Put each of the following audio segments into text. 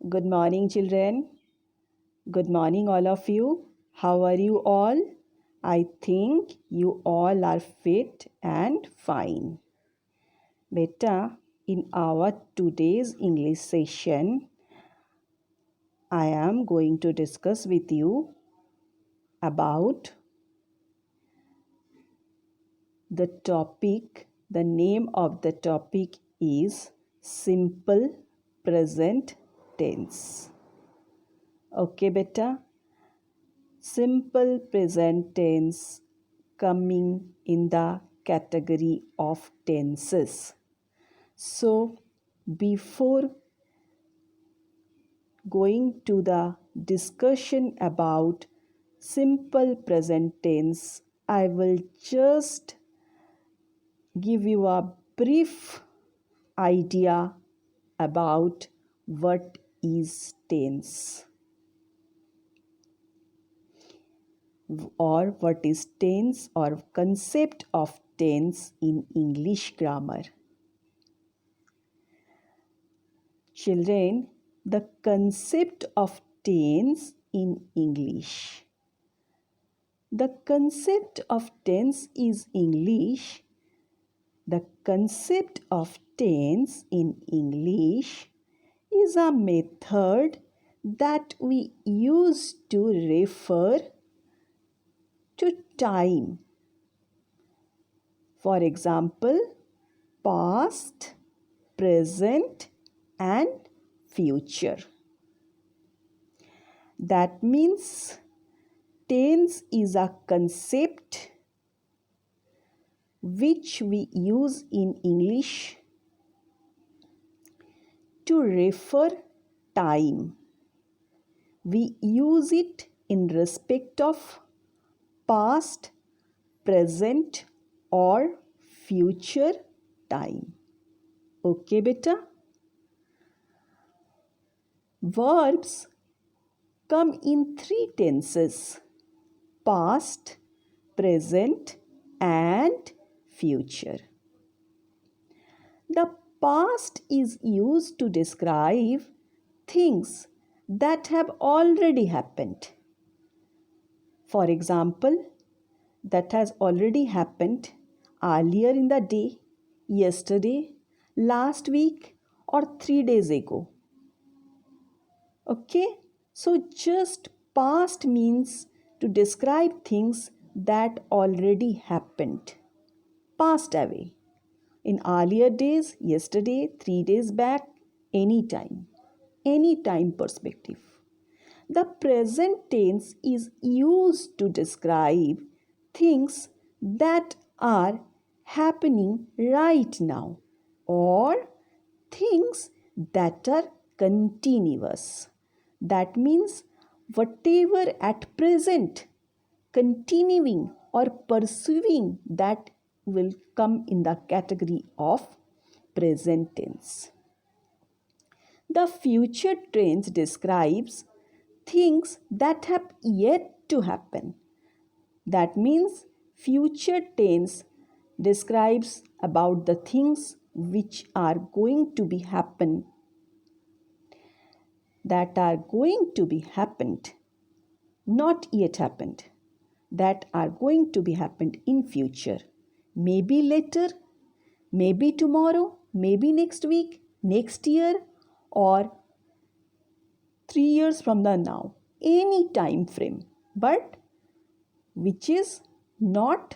Good morning, children. Good morning, all of you. How are you all? I think you all are fit and fine. Beta, in our today's English session, I am going to discuss with you about the topic. The name of the topic is simple present tense. Okay, beta. Simple present tense coming in the category of tenses. So, before going to the discussion about simple present tense, I will just give you a brief idea about what is tense or what is tense or concept of tense in English grammar. Children, the concept of tense in English. The concept of tense is English. The concept of tense in English is a method that we use to refer to time. For example, past, present, and future. That means tense is a concept which we use in English to refer time. We use it in respect of past, present, or future time. Okay, beta? Verbs come in three tenses: past, present, and future. The past is used to describe things that have already happened. For example, that has already happened earlier in the day, yesterday, last week, or 3 days ago. Okay, so just past means to describe things that already happened, passed away. In earlier days, yesterday, 3 days back, any time perspective. The present tense is used to describe things that are happening right now or things that are continuous. That means whatever at present continuing or pursuing, that will come in the category of present tense. The future tense describes things that have yet to happen. That means future tense describes about the things which are going to be happen, that are going to be happened, not yet happened, that are going to be happened in future. Maybe later, maybe tomorrow, maybe next week, next year, or 3 years from the now. Any time frame, but which is not,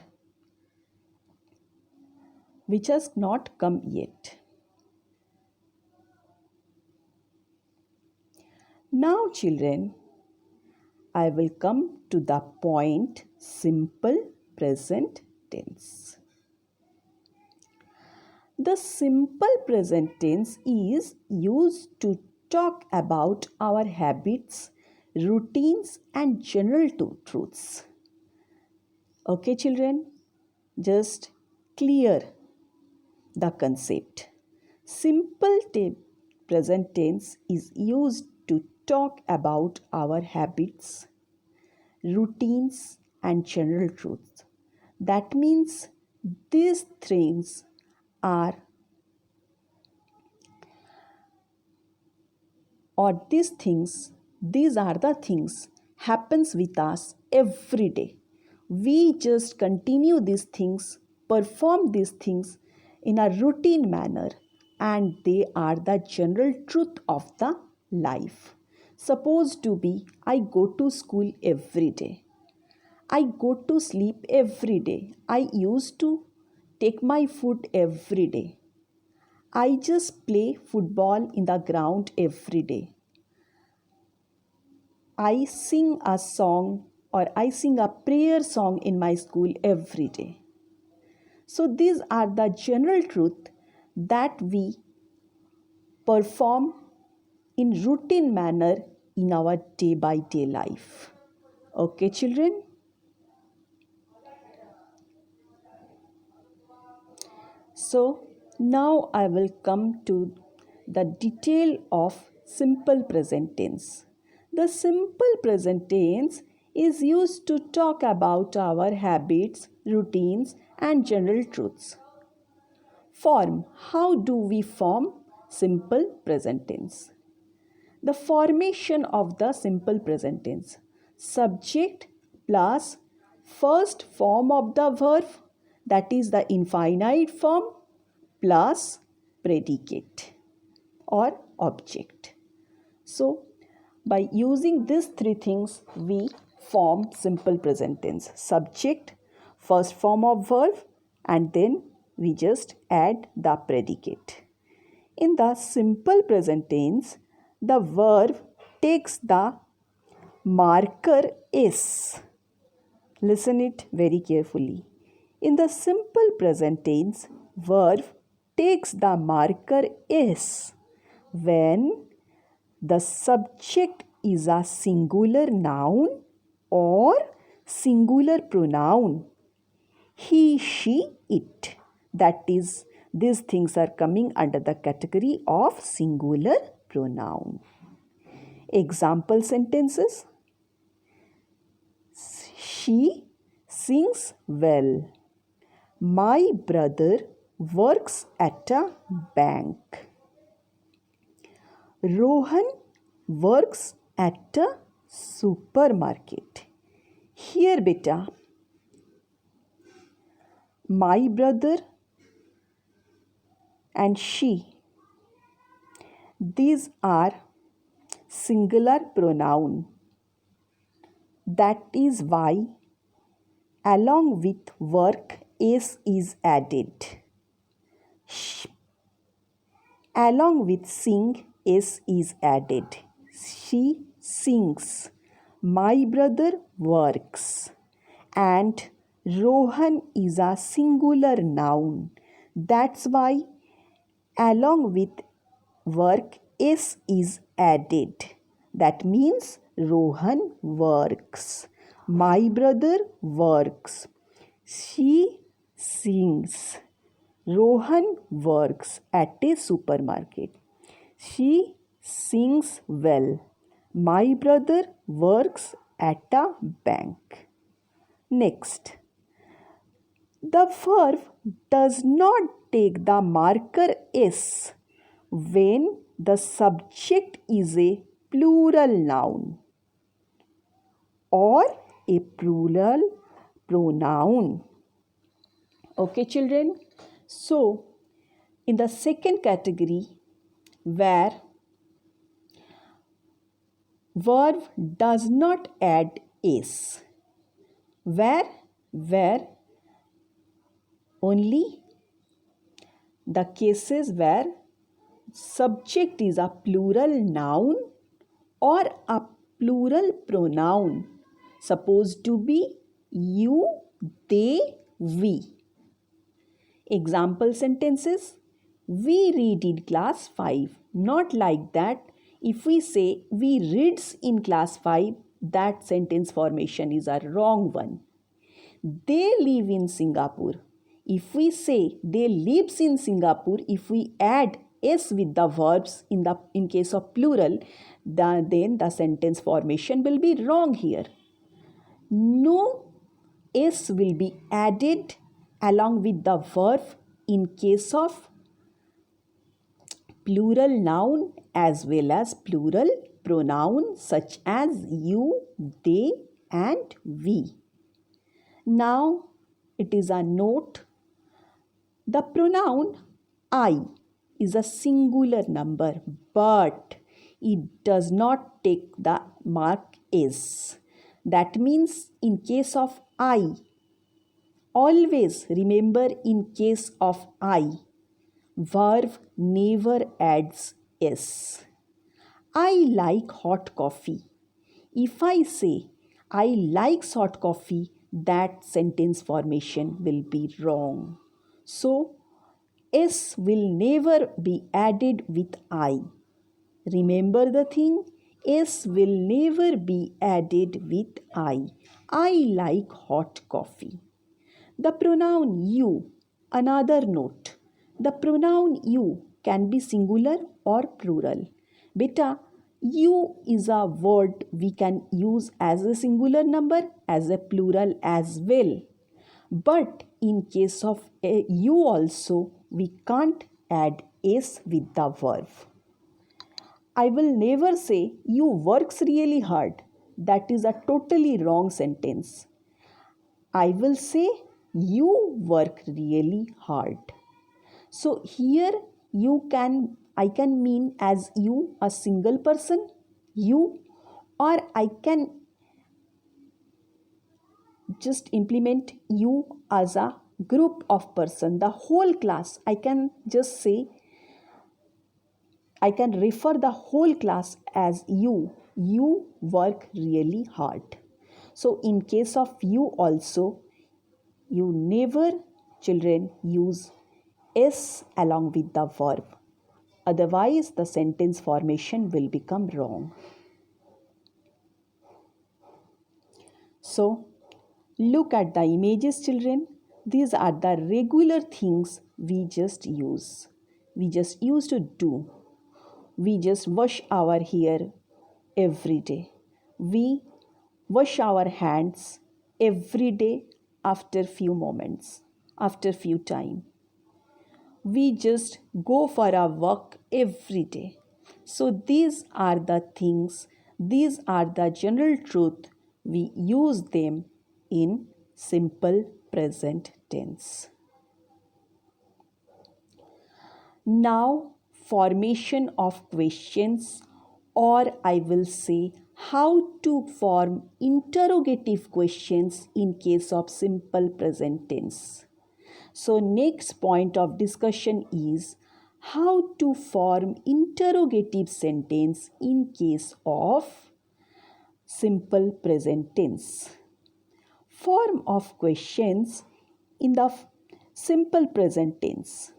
which has not come yet. Now, children, I will come to the point simple present tense. The simple present tense is used to talk about our habits, routines, and general truths. Okay, children, just clear the concept. Simple present tense is used to talk about our habits, routines, and general truths. That means these things are or these are the things happens with us every day. We just continue these things, perform these things in a routine manner, and they are the general truth of the life. Suppose to be I go to school every day. I go to sleep every day. I used to take my food every day. I just play football in the ground every day. I sing a song or I sing a prayer song in my school every day. So these are the general truth that we perform in routine manner in our day by day life. Okay, children? So now I will come to the detail of simple present tense. The simple present tense is used to talk about our habits, routines, and general truths. Form. How do we form simple present tense? The formation of the simple present tense. Subject plus first form of the verb, that is the infinite form, plus predicate or object. So by using these three things, we form simple present tense. Subject, first form of verb, and then we just add the predicate. In the simple present tense, the verb takes the marker is. Listen it very carefully. In the simple present tense, verb takes the marker is when the subject is a singular noun or singular pronoun. He, she, it. That is, these things are coming under the category of singular pronoun. Example sentences. She sings well. My brother works at a bank. Rohan works at a supermarket. Here, beta, my brother and she, these are singular pronoun. That is why along with work s is added. Along with sing s is added. She sings. My brother works. And Rohan is a singular noun. That's why along with work s is added. That means Rohan works. My brother works. She sings. Rohan works at a supermarket. She sings well. My brother works at a bank. Next, the verb does not take the marker s when the subject is a plural noun or a plural pronoun. Okay, children? So, in the second category, where verb does not add s, where only the cases where subject is a plural noun or a plural pronoun, supposed to be you, they, we. Example sentences. We read in class 5. Not like that. If we say we reads in class 5, that sentence formation is a wrong one. They live in Singapore. If we say they lives in Singapore, if we add s with the verbs in case of plural, then the sentence formation will be wrong here. No s will be added along with the verb in case of plural noun as well as plural pronoun such as you, they, and we. Now it is a note. The pronoun I is a singular number, but it does not take the mark is. That means in case of I, always remember in case of I, verb never adds s. I like hot coffee. If I say I like hot coffee, that sentence formation will be wrong. So, S will never be added with I. Remember the thing? S will never be added with I. I like hot coffee. The pronoun you, another note. The pronoun you can be singular or plural. Beta, you is a word we can use as a singular number, as a plural as well. But in case of you also, we can't add s with the verb. I will never say you works really hard. That is a totally wrong sentence. I will say you work really hard. So here I can mean as you a single person, you, or I can just implement you as a group of person, the whole class. I can just say I can refer the whole class as you. You work really hard. So in case of you also, you never, children, use s along with the verb. Otherwise, the sentence formation will become wrong. So, look at the images, children. These are the regular things we just use. We just used to do. We just wash our hair every day. We wash our hands every day after few moments, after few time. We just go for our work every day. So these are the things, these are the general truth. We use them in simple present tense. Now, formation of questions, or I will say how to form interrogative questions in case of simple present tense. So, next point of discussion is how to form interrogative sentence in case of simple present tense. Form of questions in the simple present tense.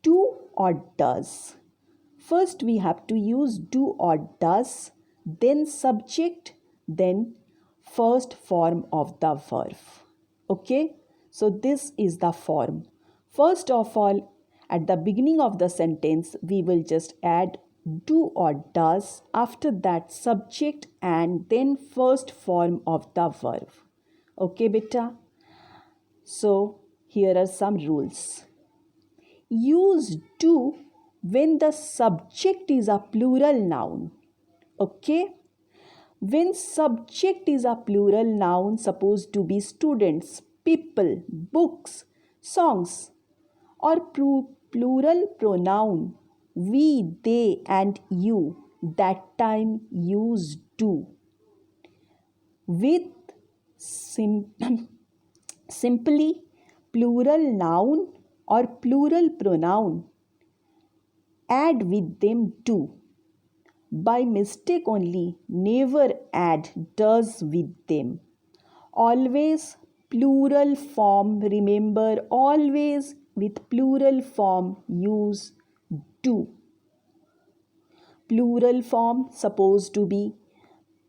Do or does. First we have to use do or does, then subject, then first form of the verb. Okay, so this is the form. First of all, at the beginning of the sentence, we will just add do or does, after that subject, and then first form of the verb. Okay, beta? So here are some rules. Use do when the subject is a plural noun. Okay? When subject is a plural noun supposed to be students, people, books, songs, or plural pronoun we, they, and you, that time use do. With simply plural noun or plural pronoun, add with them do. By mistake only, never add does with them. Always plural form, remember, always with plural form use do. Plural form supposed to be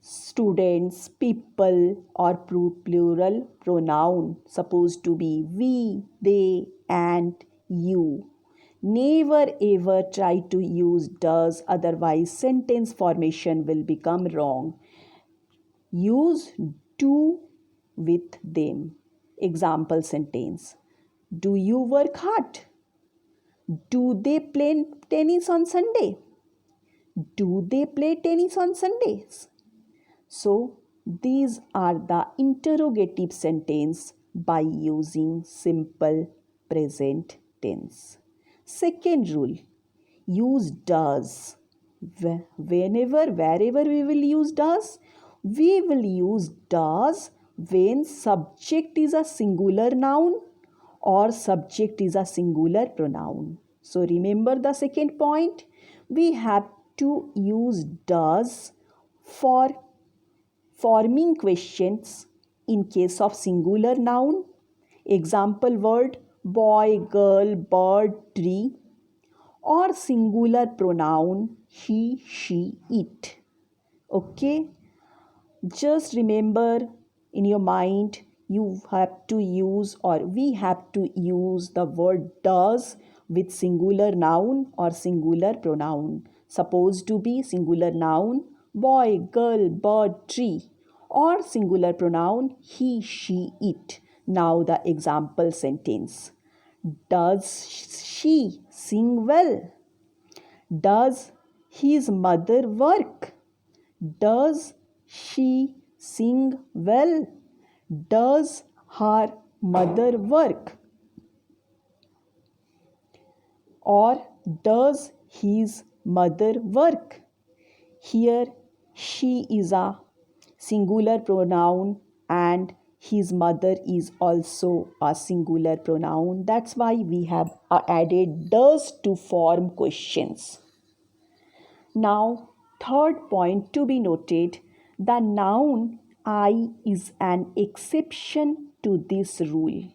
students, people, or plural pronoun supposed to be we, they, and you. Never ever try to use does, otherwise sentence formation will become wrong. Use do with them. Example sentence. Do you work hard? Do they play tennis on Sunday? Do they play tennis on Sundays? So, these are the interrogative sentence by using simple present tense. Second rule, use does. Whenever, wherever we will use does, we will use does when subject is a singular noun or subject is a singular pronoun. So remember the second point, we have to use does for forming questions in case of singular noun. Example word boy, girl, bird, tree, or singular pronoun he, she, it. Okay, just remember in your mind you have to use or we have to use the word does with singular noun or singular pronoun. Supposed to be singular noun boy, girl, bird, tree, or singular pronoun he, she, it. Now the example sentence. Does she sing well? Does his mother work? Does she sing well? Does her mother work? Or does his mother work? Here, she is a singular pronoun and his mother is also a singular pronoun. That's why we have added does to form questions. Now, third point to be noted, the noun I is an exception to this rule.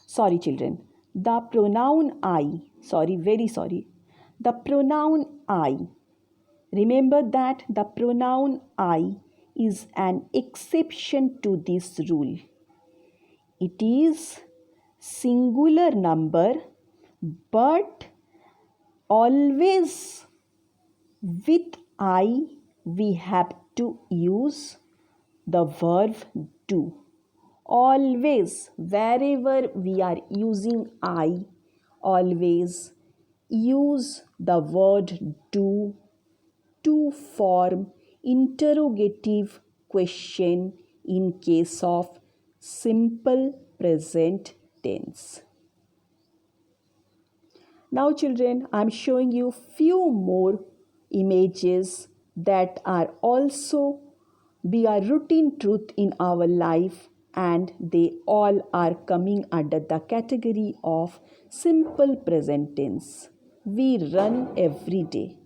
Sorry, children. The pronoun I, very sorry. The pronoun I, remember that the pronoun I is an exception to this rule. It is singular number, but always with I we have to use the verb do. Always, wherever we are using I, always use the word do to form interrogative question in case of simple present tense. Now children, I am showing you few more images that are also be a routine truth in our life and they all are coming under the category of simple present tense. We run every day.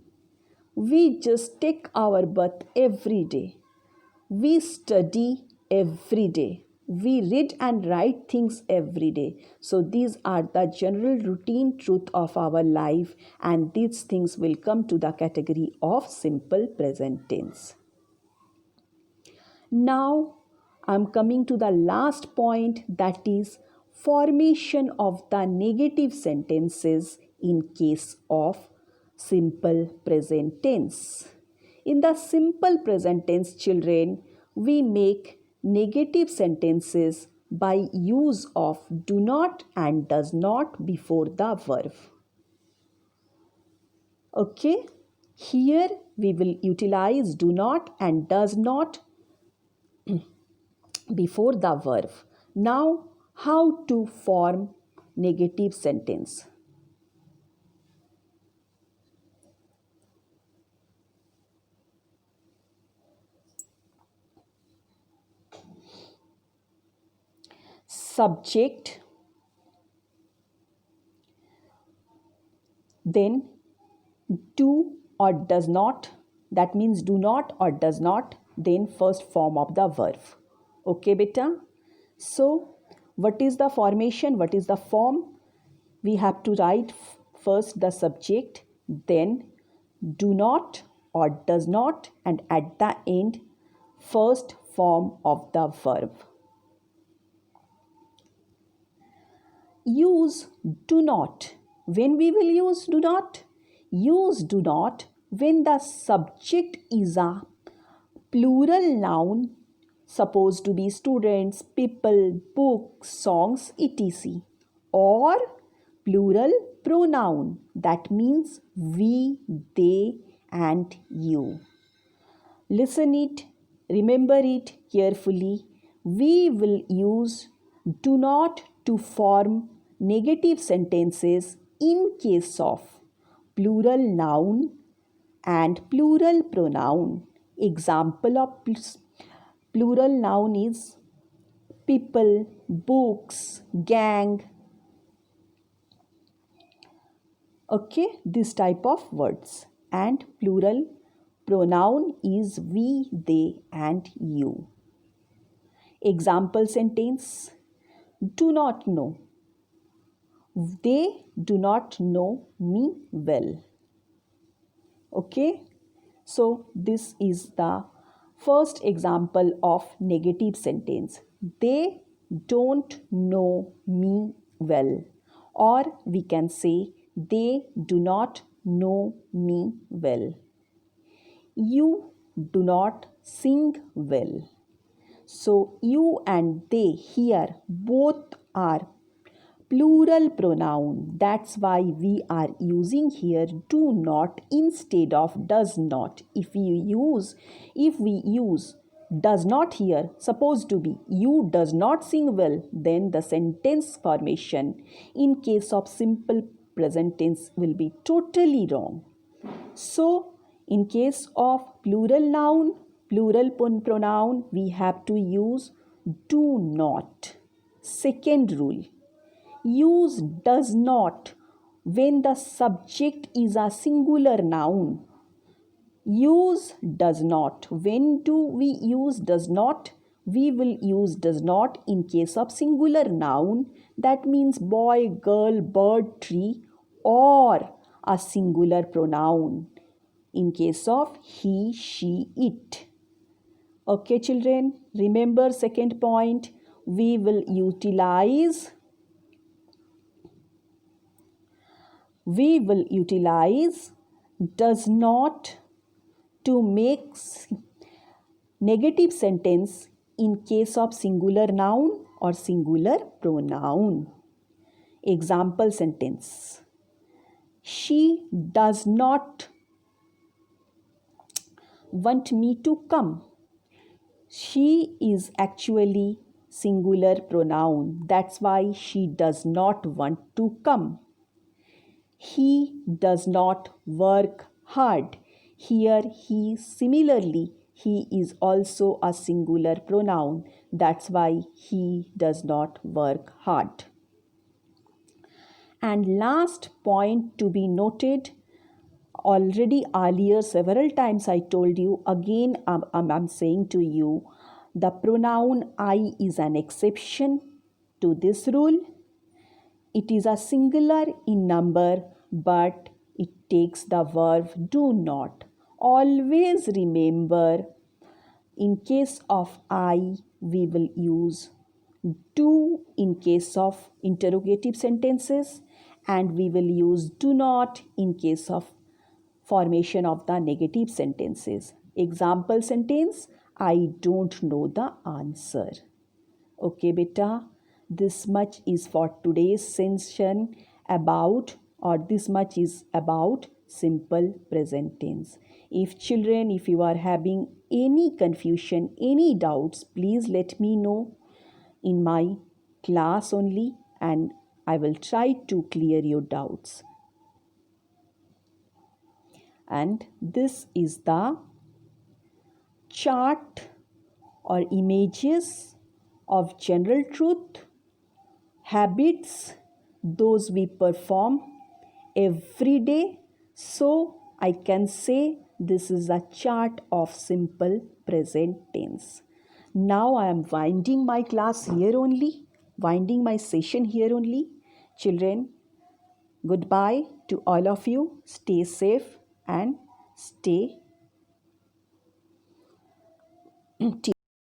We just take our bath every day. We study every day. We read and write things every day. So these are the general routine truth of our life and these things will come to the category of simple present tense. Now I'm coming to the last point, that is formation of the negative sentences in case of simple present tense. In the simple present tense, children, we make negative sentences by use of do not and does not before the verb. Okay, here we will utilize do not and does not before the verb. Now, how to form negative sentence? Subject, then do or does not, that means do not or does not, then first form of the verb. Okay, beta? So, what is the formation? What is the form? We have to write first the subject, then do not or does not, and at the end, first form of the verb. Use do not. When we will use do not? Use do not when the subject is a plural noun, supposed to be students, people, books, songs, etc. or plural pronoun. That means we, they, and you. Listen it, remember it carefully. We will use do not to form negative sentences in case of plural noun and plural pronoun. Example of plural noun is people, books, gang. Okay, this type of words. And plural pronoun is we, they, and you. Example sentence: do not know. They do not know me well. Okay, so this is the first example of negative sentence. They don't know me well. Or we can say they do not know me well. You do not sing well. So you and they here both are plural pronoun. That's why we are using here do not instead of does not. If we use does not here, supposed to be you does not sing well, then the sentence formation in case of simple present tense will be totally wrong. So in case of plural noun, plural pronoun, we have to use do not. Second rule: use does not when the subject is a singular noun. Use does not. When do we use does not? We will use does not in case of singular noun. That means boy, girl, bird, tree, or a singular pronoun in case of he, she, it. Okay, children, remember second point. We will utilize does not to make negative sentence in case of singular noun or singular pronoun. Example sentence: she does not want me to come. She is actually singular pronoun. That's why she does not want to come. He does not work hard. Here he similarly he is also a singular pronoun. That's why he does not work hard. And last point to be noted, already earlier several times I told you, again I'm saying to you, the pronoun I is an exception to this rule. It is a singular in number, but it takes the verb do not. Always remember, in case of I, we will use do in case of interrogative sentences, and we will use do not in case of formation of the negative sentences. Example sentence: I don't know the answer. Okay, beta, this much is for today's session about, or this much is about simple present tense. If children, if you are having any confusion, any doubts, please let me know in my class only, and I will try to clear your doubts. And this is the chart or images of general truth, habits, those we perform every day. So I can say this is a chart of simple present tense. Now I am winding my class here only, winding my session here only. Children, goodbye to all of you. Stay safe and stay